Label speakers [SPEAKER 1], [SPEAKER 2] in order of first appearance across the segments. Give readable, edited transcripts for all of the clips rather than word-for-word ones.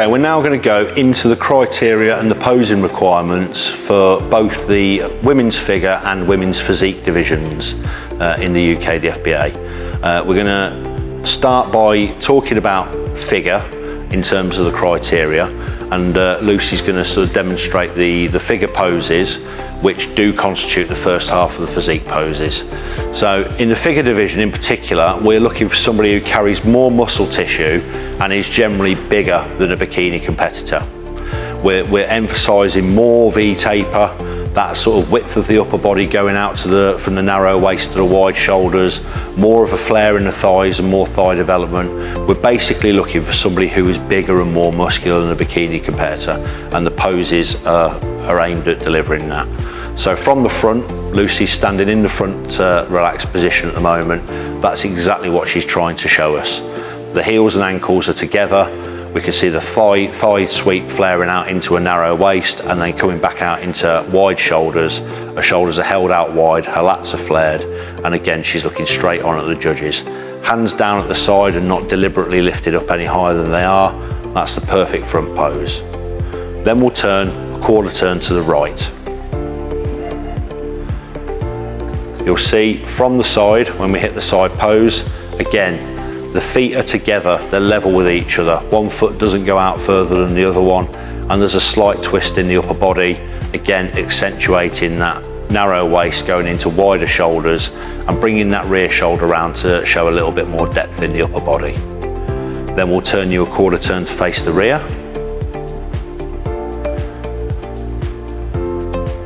[SPEAKER 1] Okay, we're now going to go into the criteria and the posing requirements for both the women's figure and women's physique divisions in the Ukdfba. We're going to start by talking about figure in terms of the criteria, and Lucy's going to sort of demonstrate the figure poses which do constitute the first half of the physique poses. So in the figure division in particular, we're looking for somebody who carries more muscle tissue and is generally bigger than a bikini competitor. We're emphasising more V-taper, that sort of width of the upper body going out to from the narrow waist to the wide shoulders, more of a flare in the thighs and more thigh development. We're basically looking for somebody who is bigger and more muscular than a bikini competitor, and the poses are aimed at delivering that. So from the front, Lucy's standing in the front relaxed position at the moment. That's exactly what she's trying to show us. The heels and ankles are together. We can see the thigh sweep flaring out into a narrow waist and then coming back out into wide shoulders. Her shoulders are held out wide, her lats are flared, and again she's looking straight on at the judges. Hands down at the side and not deliberately lifted up any higher than they are. That's the perfect front pose. Then we'll turn a quarter turn to the right. You'll see from the side, when we hit the side pose, again, the feet are together, they're level with each other. One foot doesn't go out further than the other one, and there's a slight twist in the upper body, again accentuating that narrow waist going into wider shoulders and bringing that rear shoulder around to show a little bit more depth in the upper body. Then we'll turn you a quarter turn to face the rear.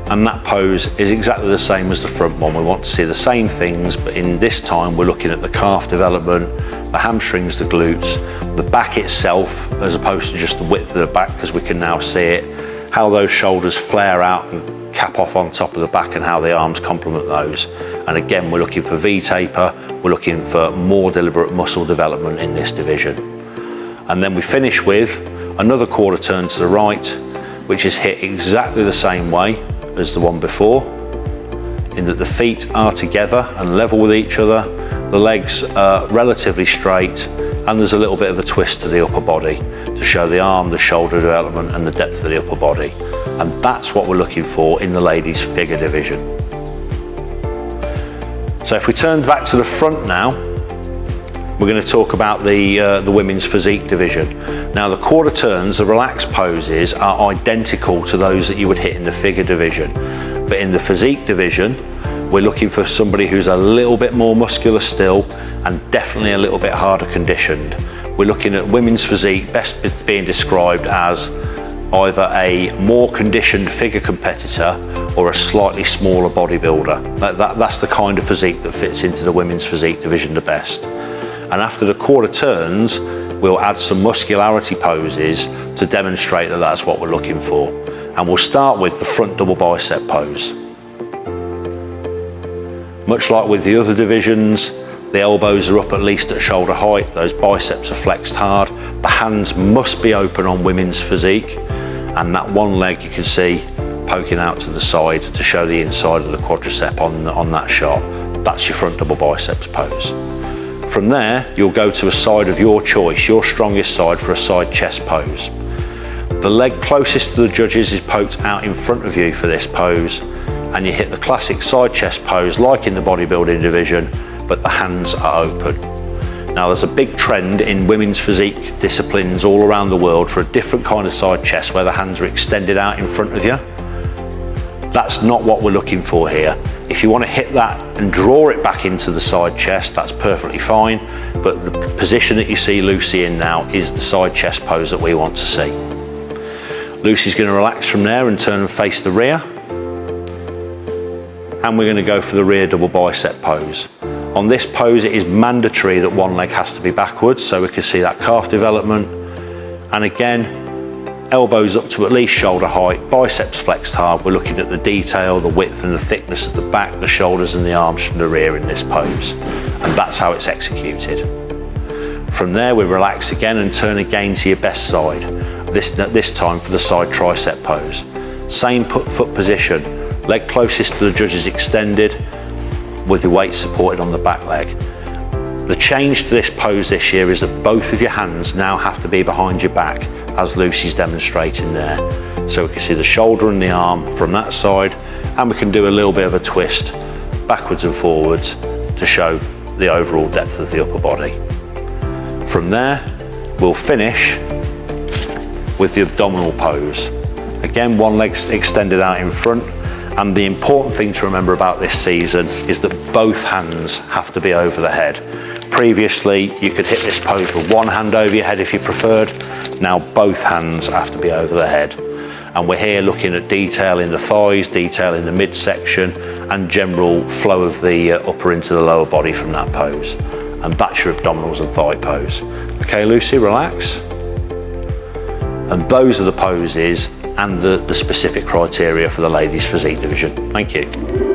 [SPEAKER 1] And that pose is exactly the same as the front one. We want to see the same things, but in this time we're looking at the calf development, the hamstrings, the glutes, the back itself, as opposed to just the width of the back, because we can now see it, how those shoulders flare out and cap off on top of the back and how the arms complement those. And again, we're looking for V-taper, we're looking for more deliberate muscle development in this division. And then we finish with another quarter turn to the right, which is hit exactly the same way as the one before, in that the feet are together and level with each other, the legs are relatively straight, and there's a little bit of a twist to the upper body to show the arm, the shoulder development and the depth of the upper body. And that's what we're looking for in the ladies figure division. So if we turn back to the front now, we're going to talk about the women's physique division. Now the quarter turns, the relaxed poses, are identical to those that you would hit in the figure division. But in the physique division, we're looking for somebody who's a little bit more muscular still and definitely a little bit harder conditioned. We're looking at women's physique best being described as either a more conditioned figure competitor or a slightly smaller bodybuilder. That's the kind of physique that fits into the women's physique division the best. And after the quarter turns, we'll add some muscularity poses to demonstrate that that's what we're looking for. And we'll start with the front double bicep pose. Much like with the other divisions, the elbows are up at least at shoulder height, those biceps are flexed hard, the hands must be open on women's physique, and that one leg you can see poking out to the side to show the inside of the quadricep on that shot. That's your front double biceps pose. From there, you'll go to a side of your choice, your strongest side, for a side chest pose. The leg closest to the judges is poked out in front of you for this pose, and you hit the classic side chest pose like in the bodybuilding division, but the hands are open. Now there's a big trend in women's physique disciplines all around the world for a different kind of side chest where the hands are extended out in front of you. That's not what we're looking for here. If you want to hit that and draw it back into the side chest, that's perfectly fine, but the position that you see Lucy in now is the side chest pose that we want to see. Lucy's going to relax from there and turn and face the rear. And we're going to go for the rear double bicep pose. On this pose, it is mandatory that one leg has to be backwards, so we can see that calf development. And again, elbows up to at least shoulder height, biceps flexed hard. We're looking at the detail, the width and the thickness of the back, the shoulders and the arms from the rear in this pose. And that's how it's executed. From there, we relax again and turn again to your best side. This time for the side tricep pose. Same foot position, leg closest to the judges extended with the weight supported on the back leg. The change to this pose this year is that both of your hands now have to be behind your back, as Lucy's demonstrating there. So we can see the shoulder and the arm from that side, and we can do a little bit of a twist backwards and forwards to show the overall depth of the upper body. From there, we'll finish with the abdominal pose. Again, one leg extended out in front, and the important thing to remember about this season is that both hands have to be over the head. Previously, you could hit this pose with one hand over your head if you preferred. Now both hands have to be over the head. And we're here looking at detail in the thighs, detail in the midsection, and general flow of the upper into the lower body from that pose. And that's your abdominals and thigh pose. Okay, Lucy, relax. And those are the poses and the specific criteria for the ladies' physique division. Thank you.